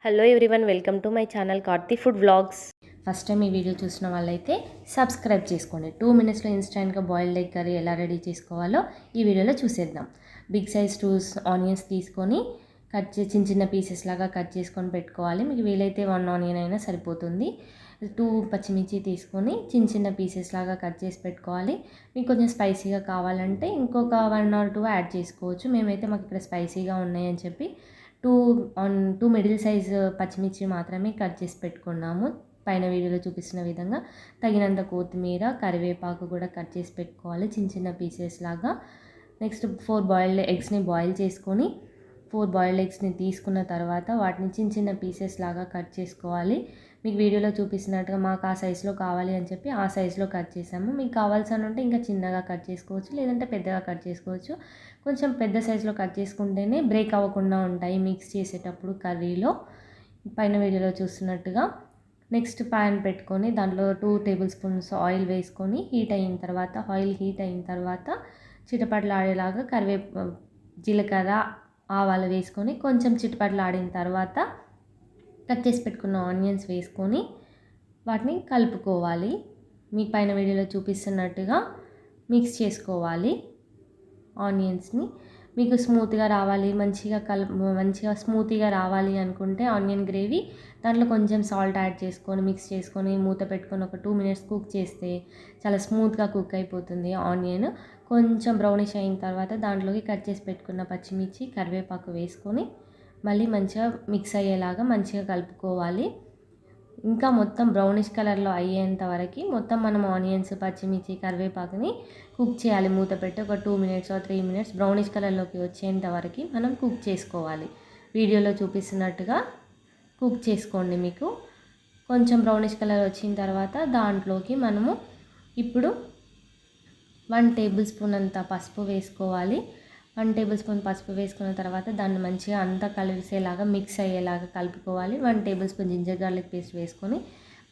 Hello everyone, welcome to my channel Karthi food vlogs. First time ఈ video చూసిన వాళ్ళైతే subscribe చేసుకోండి. 2 మినిట్స్లో ఇన్స్టెంట్గా బాయిల్డ్ ఎగ్ కర్రీ ఎలా రెడీ చేసుకోవాలో ఈ వీడియోలో చూసేద్దాం. బిగ్ సైజ్ 2 ఆనియన్స్ తీసుకొని చిన్న చిన్న పీసెస్ లాగా కట్ చేసుకొని పెట్టుకోవాలి. మీకు వీలైతే 1 ఆనియన్ అయినా సరిపోతుంది. 2 పచ్చిమిర్చి తీసుకొని చిన్న చిన్న పీసెస్ లాగా కట్ చేసి పెట్టుకోవాలి. మీకు కొంచెం స్పైసీగా కావాలంటే ఇంకొక 1 or 2 యాడ్ చేసుకోవచ్చు. మేమైతే మాకు ఇక్కడ స్పైసీగా ఉన్నాయని చెప్పి 2 మిడిల్ సైజ్ పచ్చిమిర్చి మాత్రమే కట్ చేసి పెట్టుకున్నాము. పైన వీడియోలో చూపిస్తున్న విధంగా తగినంత కొత్తిమీర, కరివేపాకు కూడా కట్ చేసి పెట్టుకోవాలి చిన్న చిన్న పీసెస్ లాగా. నెక్స్ట్ 4 బాయిల్డ్ ఎగ్స్ని బాయిల్ చేసుకొని 4 బాయిల్డ్ ఎగ్స్ని తీసుకున్న తర్వాత వాటిని చిన్న చిన్న పీసెస్ లాగా కట్ చేసుకోవాలి. మీకు వీడియోలో చూపిస్తున్నట్టుగా మాకు ఆ సైజులో కావాలి అని చెప్పి ఆ సైజులో కట్ చేసాము. మీకు కావాల్సిన ఉంటే ఇంకా చిన్నగా కట్ చేసుకోవచ్చు, లేదంటే పెద్దగా కట్ చేసుకోవచ్చు. కొంచెం పెద్ద సైజులో కట్ చేసుకుంటేనే బ్రేక్ అవ్వకుండా ఉంటాయి మిక్స్ చేసేటప్పుడు కర్రీలో, పైన వీడియోలో చూస్తున్నట్టుగా. నెక్స్ట్ ప్యాన్ పెట్టుకొని దాంట్లో 2 టేబుల్ స్పూన్స్ ఆయిల్ వేసుకొని ఆయిల్ హీట్ అయిన తర్వాత చిటపటలాడేలాగా జీలకర్ర, ఆవాలు వేసుకొని కొంచెం చిటపటలాడిన తర్వాత కట్ చేసి పెట్టుకున్న ఆనియన్స్ వేసుకొని వాటిని కలుపుకోవాలి. మీ పైన వీడియోలో చూపిస్తున్నట్టుగా మిక్స్ చేసుకోవాలి ఆనియన్స్ని. మీకు స్మూత్గా రావాలి, మంచిగా స్మూతీగా రావాలి అనుకుంటే ఆనియన్ గ్రేవీ దాంట్లో కొంచెం సాల్ట్ యాడ్ చేసుకొని మిక్స్ చేసుకొని మూత పెట్టుకొని ఒక 2 మినిట్స్ కుక్ చేస్తే చాలా స్మూత్గా కుక్ అయిపోతుంది ఆనియన్. కొంచెం బ్రౌనిష్ అయిన తర్వాత దాంట్లోకి కట్ చేసి పెట్టుకున్న పచ్చిమిర్చి, కరివేపాకు వేసుకొని మళ్ళీ మంచిగా మిక్స్ అయ్యేలాగా మంచిగా కలుపుకోవాలి. ఇంకా మొత్తం బ్రౌనిష్ కలర్లో అయ్యేంత వరకు మొత్తం మనం ఆనియన్స్, పచ్చిమిర్చి, కరివేపాకుని కుక్ చేయాలి. మూత పెట్టి ఒక 2 మినిట్స్ or 3 మినిట్స్ బ్రౌనిష్ కలర్లోకి వచ్చేంత వరకు మనం కుక్ చేసుకోవాలి. వీడియోలో చూపిస్తున్నట్టుగా కుక్ చేసుకోండి. మీకు కొంచెం బ్రౌనిష్ కలర్ వచ్చిన తర్వాత దాంట్లోకి మనము ఇప్పుడు 1 టేబుల్ స్పూన్ అంత పసుపు వేసుకోవాలి. 1 టేబుల్ స్పూన్ పసుపు వేసుకున్న తర్వాత దాన్ని మంచిగా అంతా కలిసేలాగా మిక్స్ అయ్యేలాగా కలుపుకోవాలి. 1 tablespoon ginger garlic paste వేసుకొని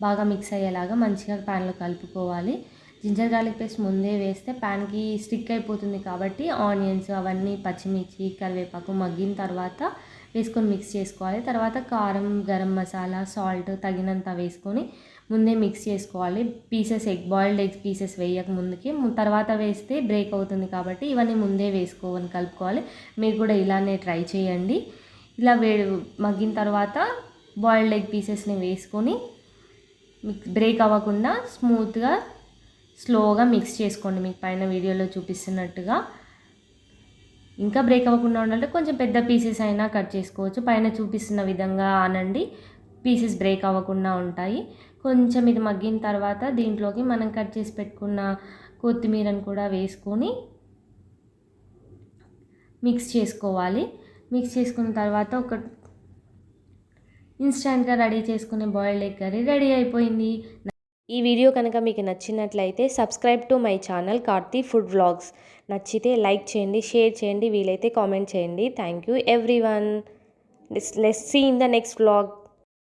బాగా మిక్స్ అయ్యేలాగా మంచిగా ప్యాన్లో కలుపుకోవాలి. జింజర్ గార్లిక్ పేస్ట్ ముందే వేస్తే ప్యాన్కి స్టిక్ అయిపోతుంది కాబట్టి ఆనియన్స్ అవన్నీ, పచ్చిమిర్చి, కరివేపాకు మగ్గిన తర్వాత వేసుకొని మిక్స్ చేసుకోవాలి. తర్వాత కారం, గరం మసాలా, సాల్ట్ తగినంత వేసుకొని ముందే మిక్స్ చేసుకోవాలి. బాయిల్డ్ ఎగ్ పీసెస్ వేయక ముందుకి, తర్వాత వేస్తే బ్రేక్ అవుతుంది కాబట్టి ఇవన్నీ ముందే వేసుకోవాలి, కలుపుకోవాలి. మీరు కూడా ఇలానే ట్రై చేయండి. ఇలా మగ్గిన తర్వాత బాయిల్డ్ ఎగ్ పీసెస్ని వేసుకొని బ్రేక్ అవ్వకుండా స్మూత్గా స్లోగా మిక్స్ చేసుకోండి. మీకు పైన వీడియోలో చూపిస్తున్నట్టుగా. ఇంకా బ్రేక్ అవ్వకుండా ఉండాలంటే కొంచెం పెద్ద పీసెస్ అయినా కట్ చేసుకోవచ్చు. పైన చూపిస్తున్న విధంగా అనండి, పీసెస్ బ్రేక్ అవ్వకుండా ఉంటాయి. కొంచెం ఇది మగ్గిన తర్వాత దీంట్లోకి మనం కట్ చేసి పెట్టుకున్న కొత్తిమీరను కూడా వేసుకొని మిక్స్ చేసుకోవాలి. మిక్స్ చేసుకున్న తర్వాత ఒక ఇన్స్టెంట్గా రెడీ చేసుకునే బాయిల్డ్ ఎగ్ కర్రీ రెడీ అయిపోయింది. ఈ వీడియో కనుక మీకు నచ్చినట్లయితే subscribe to my channel Karthi food vlogs. నచ్చితే లైక్ చేయండి, షేర్ చేయండి, వీలైతే కామెంట్ చేయండి. Thank you everyone. Let's see in the next vlog.